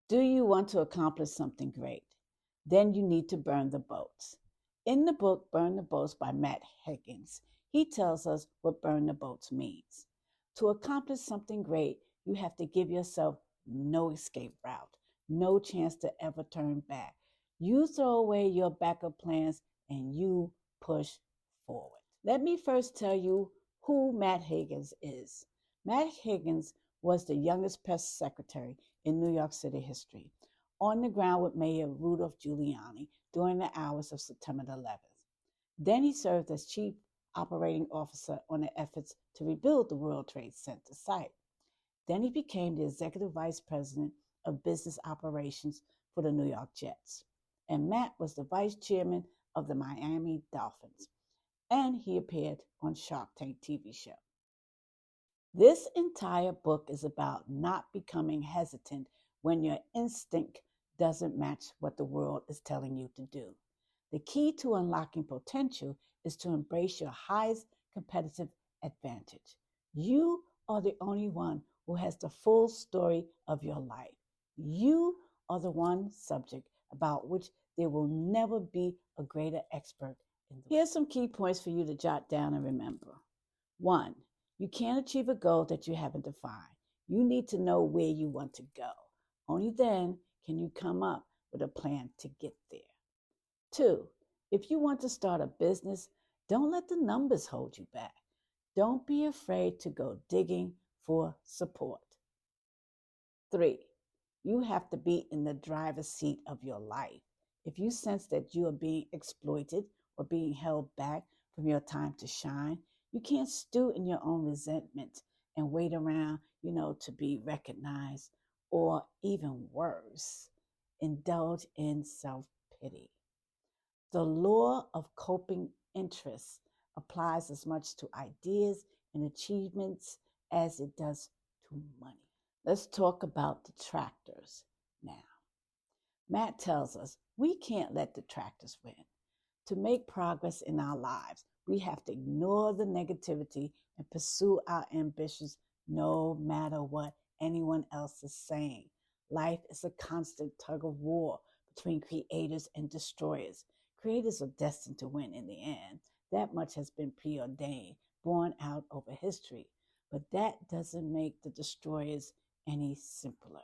Do you want to accomplish something great? Then you need to burn the boats. In the book Burn the Boats by Matt Higgins, he tells us what burn the boats means. To accomplish something great, you have to give yourself no escape route, no chance to ever turn back. You throw away your backup plans and you push forward. Let me first tell you who Matt Higgins is. Matt Higgins was the youngest press secretary in New York City history, on the ground with Mayor Rudolph Giuliani during the hours of September 11th. Then he served as chief operating officer on the efforts to rebuild the World Trade Center site. Then he became the executive vice president of business operations for the New York Jets. And Matt was the vice chairman of the Miami Dolphins. And he appeared on Shark Tank TV show. This entire book is about not becoming hesitant when your instinct doesn't match what the world is telling you to do. The key to unlocking potential is to embrace your highest competitive advantage. You are the only one who has the full story of your life. You are the one subject about which there will never be a greater expert in the world. Here's some key points for you to jot down and remember. 1. You can't achieve a goal that you haven't defined. You need to know where you want to go. Only then can you come up with a plan to get there. 2. If you want to start a business, don't let the numbers hold you back. Don't be afraid to go digging for support. 3. You have to be in the driver's seat of your life. If you sense that you are being exploited or being held back from your time to shine, you can't stew in your own resentment and wait around, to be recognized, or even worse, indulge in self-pity. The law of coping interest applies as much to ideas and achievements as it does to money. Let's talk about detractors now. Matt tells us we can't let detractors win. To make progress in our lives, we have to ignore the negativity and pursue our ambitions no matter what anyone else is saying. Life is a constant tug of war between creators and destroyers. Creators are destined to win in the end. That much has been preordained, borne out over history. But that doesn't make the destroyers any simpler.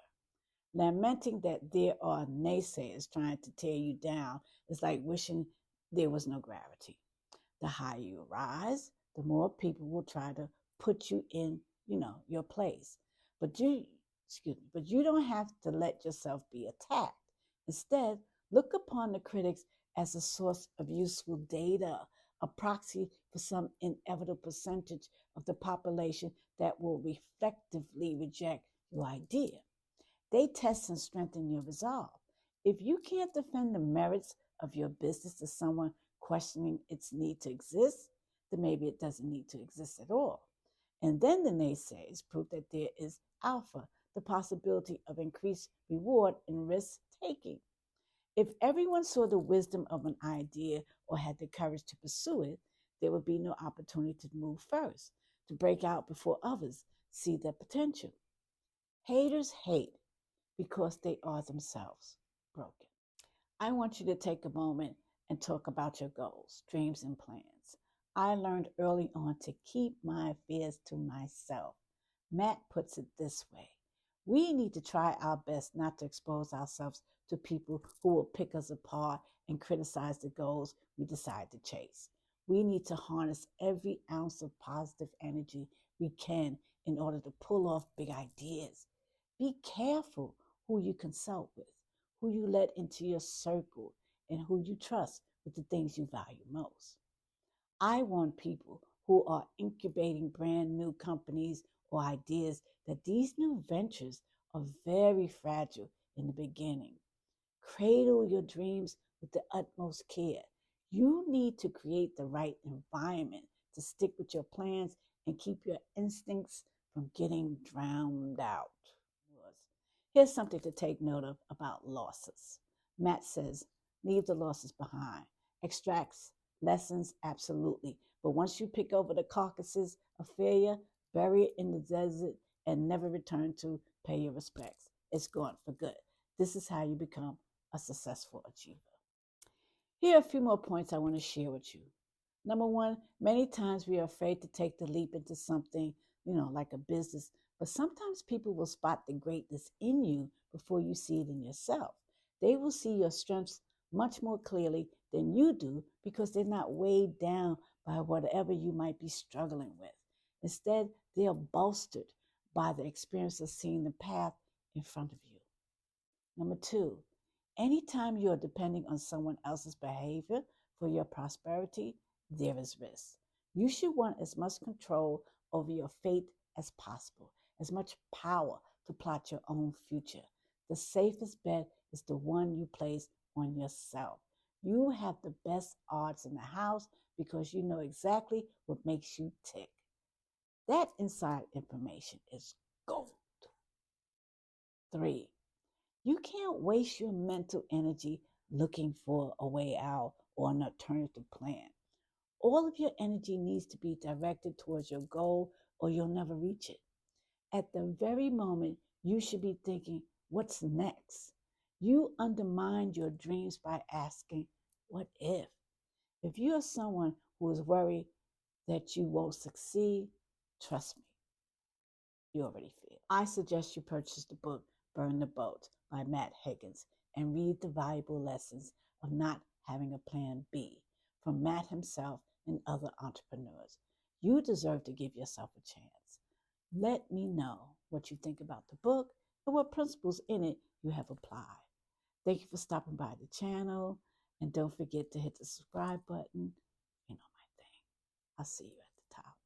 Lamenting that there are naysayers trying to tear you down is like wishing there was no gravity. The higher you rise, the more people will try to put you in, your place. But you don't have to let yourself be attacked. Instead, look upon the critics as a source of useful data, a proxy for some inevitable percentage of the population that will effectively reject your idea. They test and strengthen your resolve. If you can't defend the merits of your business to someone questioning its need to exist, then maybe it doesn't need to exist at all. And then the naysayers prove that there is alpha, the possibility of increased reward and risk taking. If everyone saw the wisdom of an idea or had the courage to pursue it, there would be no opportunity to move first, to break out before others see their potential. Haters hate because they are themselves broken. I want you to take a moment and talk about your goals, dreams, and plans. I learned early on to keep my fears to myself. Matt puts it this way: we need to try our best not to expose ourselves to people who will pick us apart and criticize the goals we decide to chase. We need to harness every ounce of positive energy we can in order to pull off big ideas. Be careful who you consult with, who you let into your circle, and who you trust with the things you value most. I want people who are incubating brand new companies or ideas that these new ventures are very fragile in the beginning. Cradle your dreams with the utmost care. You need to create the right environment to stick with your plans and keep your instincts from getting drowned out. Here's something to take note of about losses. Matt says, leave the losses behind. Extracts lessons, absolutely. But once you pick over the carcasses of failure, bury it in the desert, and never return to pay your respects. It's gone for good. This is how you become a successful achiever. Here are a few more points I want to share with you. Number one, many times we are afraid to take the leap into something, like a business, but sometimes people will spot the greatness in you before you see it in yourself. They will see your strengths much more clearly than you do because they're not weighed down by whatever you might be struggling with. Instead, they are bolstered by the experience of seeing the path in front of you. Number two, anytime you are depending on someone else's behavior for your prosperity, there is risk. You should want as much control over your fate as possible, as much power to plot your own future. The safest bet is the one you place on yourself. You have the best odds in the house because you know exactly what makes you tick. That inside information is gold. Three, you can't waste your mental energy looking for a way out or an alternative plan. All of your energy needs to be directed towards your goal or you'll never reach it. At the very moment, you should be thinking, what's next? You undermine your dreams by asking, what if? If you are someone who is worried that you won't succeed, trust me, you already feel. I suggest you purchase the book Burn the Boat by Matt Higgins and read the valuable lessons of not having a plan B from Matt himself and other entrepreneurs. You deserve to give yourself a chance. Let me know what you think about the book and what principles in it you have applied. Thank you for stopping by the channel, and don't forget to hit the subscribe button. You know my thing. I'll see you.